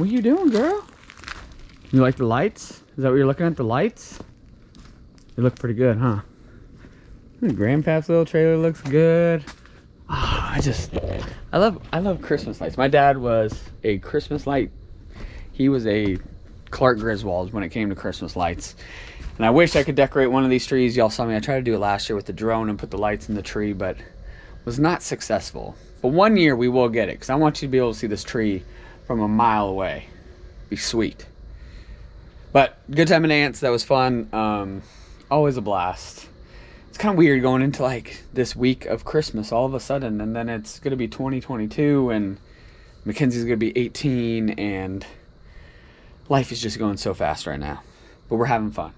What are you doing, girl? You like the lights? Is that what you're looking at, the lights? They look pretty good, huh? Grandpa's little trailer looks good. Oh, I love Christmas lights. My dad was a Christmas light. He was a Clark Griswold when it came to Christmas lights. And I wish I could decorate one of these trees. Y'all saw me. I tried to do it last year with the drone and put the lights in the tree, but was not successful. But one year we will get it, because I want you to be able to see this tree from a mile away. Be sweet. But good time in ants. That was fun. Always a blast. It's kind of weird going into like this week of Christmas all of a sudden, and then it's gonna be 2022 and Mackenzie's gonna be 18, and life is just going so fast right now. But we're having fun,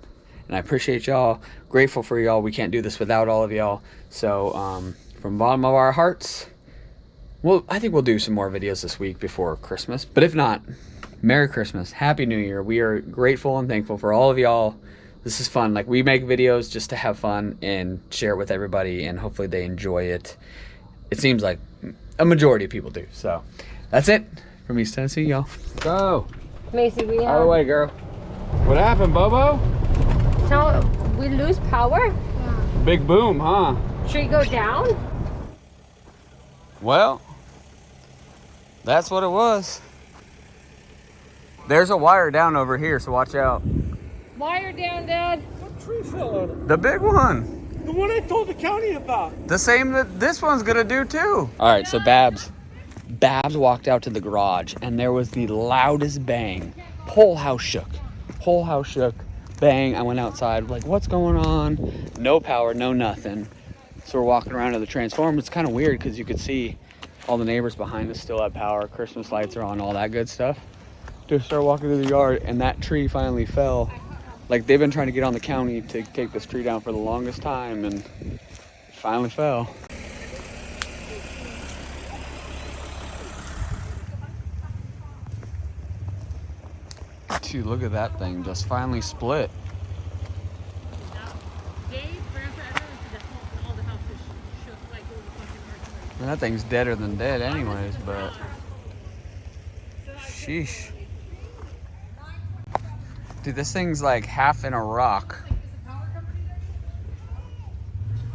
and I appreciate y'all. Grateful for y'all. We can't do this without all of y'all. So from the bottom of our hearts, I think we'll do some more videos this week before Christmas. But if not, Merry Christmas, Happy New Year. We are grateful and thankful for all of y'all. This is fun. Like, we make videos just to have fun and share it with everybody, and hopefully they enjoy it. It seems like a majority of people do. So that's it from East Tennessee, y'all. Go. Macy, we have... Out of the way, girl. What happened, Bobo? So we lose power? Yeah. Big boom, huh? Should we go down? Well, that's what it was. There's a wire down over here, so watch out. Wire down, Dad. What tree fell out? The big one. The one I told the county about. The same that this one's gonna do too. All right, so Babs walked out to the garage, and there was the loudest bang. Whole house shook. Whole house shook. Bang. I went outside, like, what's going on? No power, no nothing. So we're walking around to the transformer. It's kind of weird because you could see all the neighbors behind us still have power. Christmas lights are on, all that good stuff. Just started walking through the yard, and that tree finally fell. Like, they've been trying to get on the county to take this tree down for the longest time, and it finally fell. Dude, look at that thing, just finally split. And that thing's deader than dead anyways, but sheesh. Dude, this thing's like half in a rock.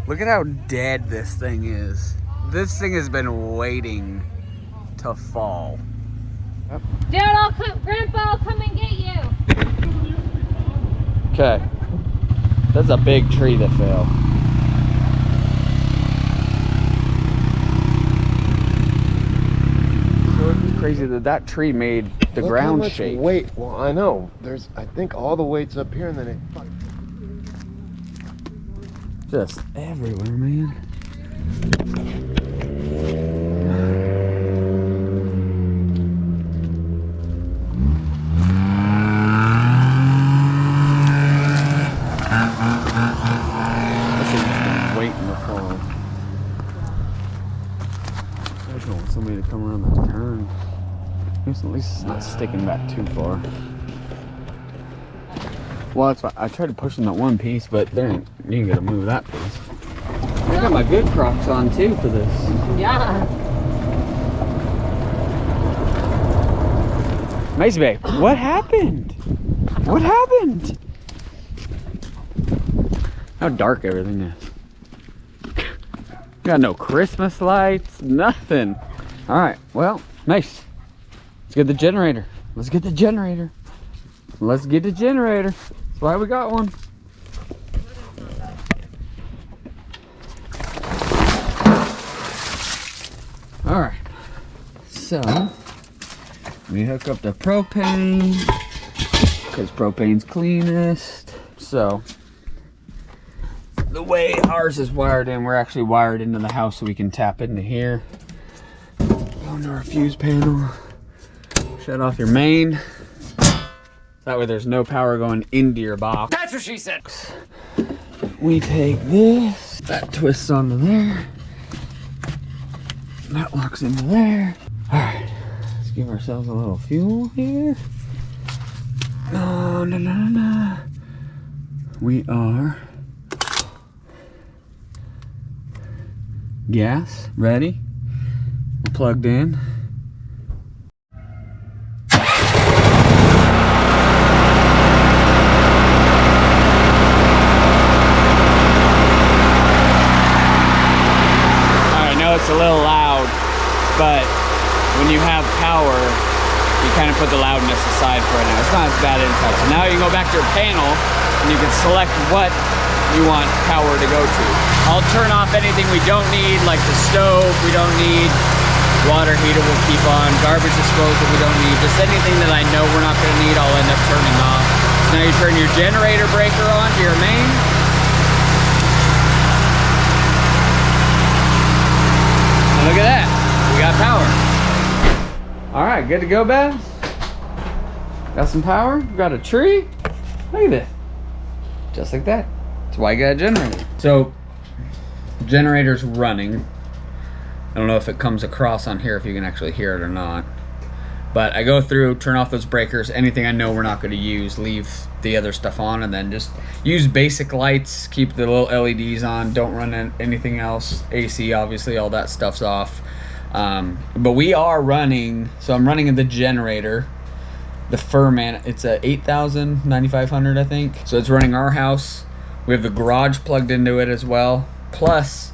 Look at how dead this thing is. This thing has been waiting to fall. Yep. Dad, Grandpa, I'll come and get you. Okay. That's a big tree that fell. Crazy that tree made the ground shake. Weight. Well, I know. I think all the weight's up here, and then it just everywhere, man. This thing's been waiting to fall. I just want somebody to come around that turn. At least it's not sticking back too far. Well, that's why I tried to push in that one piece, but you ain't gonna move that piece. I got my good Crocs on too for this. Yeah. Macy babe, what happened? What happened? How dark everything is. Got no Christmas lights, nothing. All right, well, Mace. Let's get the generator. Let's get the generator. Let's get the generator. That's why we got one. All right. So we hook up the propane because propane's cleanest. So the way ours is wired in, we're actually wired into the house so we can tap into here. Go into our fuse panel. Shut off your main. That way there's no power going into your box. That's what she said. We take this, that twists onto there. That locks into there. All right, let's give ourselves a little fuel here. No. We are gas ready. We're plugged in. the loudness aside for right now. It's not as bad inside. So now you can go back to your panel and you can select what you want power to go to. I'll turn off anything we don't need, like the stove we don't need, water heater we'll keep on, garbage disposal we don't need, just anything that I know we're not gonna need, I'll end up turning off. So now you turn your generator breaker on to your main. And look at that, we got power. All right, good to go, Beth? Got some power, got a tree. Look at this, just like that. That's why you got a generator. So, generator's running. I don't know if it comes across on here, if you can actually hear it or not. But I go through, turn off those breakers, anything I know we're not gonna use, leave the other stuff on, and then just use basic lights, keep the little LEDs on, don't run anything else. AC, obviously, all that stuff's off. But we are running, so I'm running the generator, the Furman, it's a 8,000, 9,500 I think. So it's running our house. We have the garage plugged into it as well. Plus,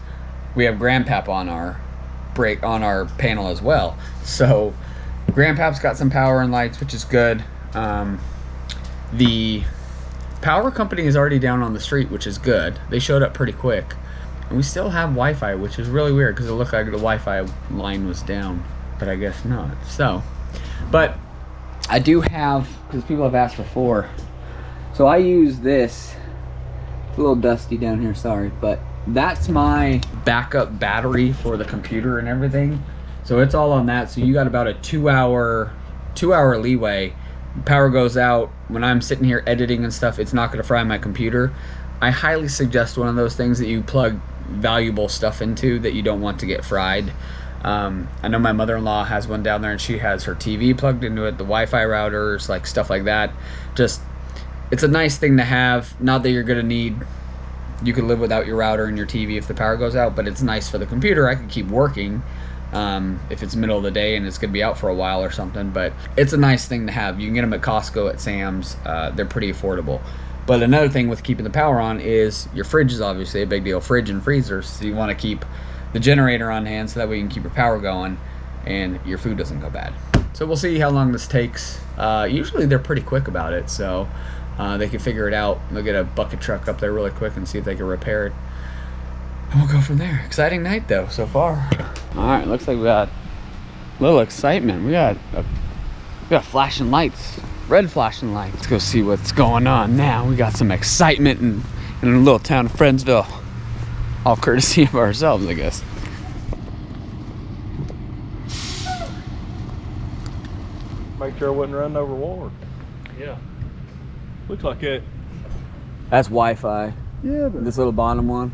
we have Grandpap on our panel as well. So Grandpap's got some power and lights, which is good. The power company is already down on the street, which is good. They showed up pretty quick. And we still have Wi-Fi, which is really weird because it looked like the Wi-Fi line was down, but I guess not. So, but I do have, because people have asked before, so I use this. It's a little dusty down here, sorry, but that's my backup battery for the computer and everything. So it's all on that. So you got about a two hour leeway. Power goes out when I'm sitting here editing and stuff, it's not going to fry my computer. I highly suggest one of those things that you plug valuable stuff into that you don't want to get fried. I know my mother-in-law has one down there and she has her TV plugged into it, the Wi-Fi routers, like stuff like that. Just, it's a nice thing to have. Not that you're gonna need, you could live without your router and your TV if the power goes out, but it's nice for the computer. I can keep working if it's middle of the day and it's gonna be out for a while or something, but it's a nice thing to have. You can get them at Costco, at Sam's. They're pretty affordable. But another thing with keeping the power on is your fridge is obviously a big deal. Fridge and freezers. So you want to keep the generator on hand so that way you can keep your power going and your food doesn't go bad. So we'll see how long this takes. Usually they're pretty quick about it, so they can figure it out. They'll get a bucket truck up there really quick and see if they can repair it. And we'll go from there. Exciting night though, so far. All right, looks like we got a little excitement. We got flashing lights. Red flashing lights. Let's go see what's going on now. We got some excitement in a little town of Friendsville. All courtesy of ourselves, I guess. Make sure I wasn't running over water. Yeah. Looks like it. That's Wi-Fi. Yeah, but This little bottom one.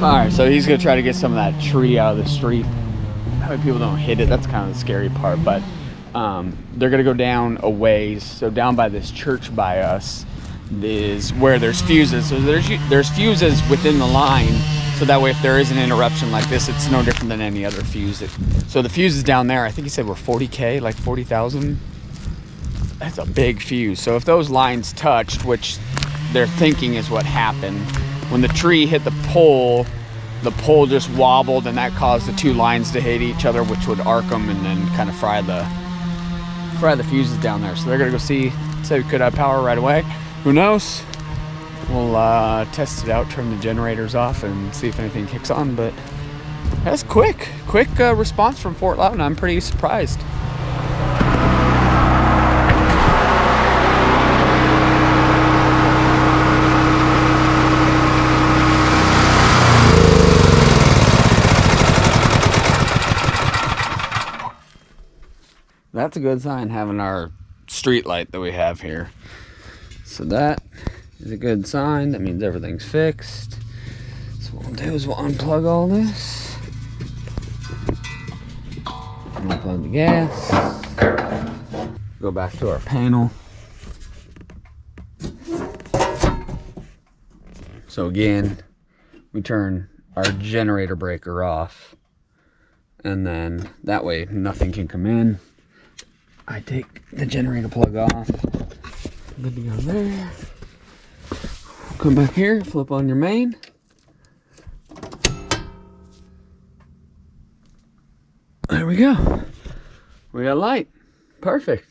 Alright, so he's gonna try to get some of that tree out of the street. That way people don't hit it. That's kind of the scary part, but they're gonna go down a ways. So down by this church by us is where there's fuses. So there's fuses within the line, so that way if there is an interruption like this, it's no different than any other fuse. So the fuses down there, I think he said were 40K, like 40,000. That's a big fuse. So if those lines touched, which they're thinking is what happened, when the tree hit the pole just wobbled and that caused the two lines to hit each other, which would arc them and then kind of fry the fuses down there. So they're gonna go see, say we could have power right away. Who knows? We'll test it out, turn the generators off and see if anything kicks on, but that's quick response from Fort Loudon. I'm pretty surprised. That's a good sign, having our street light that we have here. So that is a good sign. That means everything's fixed. So what we'll do is we'll unplug all this. Unplug the gas. Go back to our panel. So again, we turn our generator breaker off, and then that way nothing can come in. I take the generator plug off. Good to go there. Come back here, flip on your main. There we go. We got light. Perfect.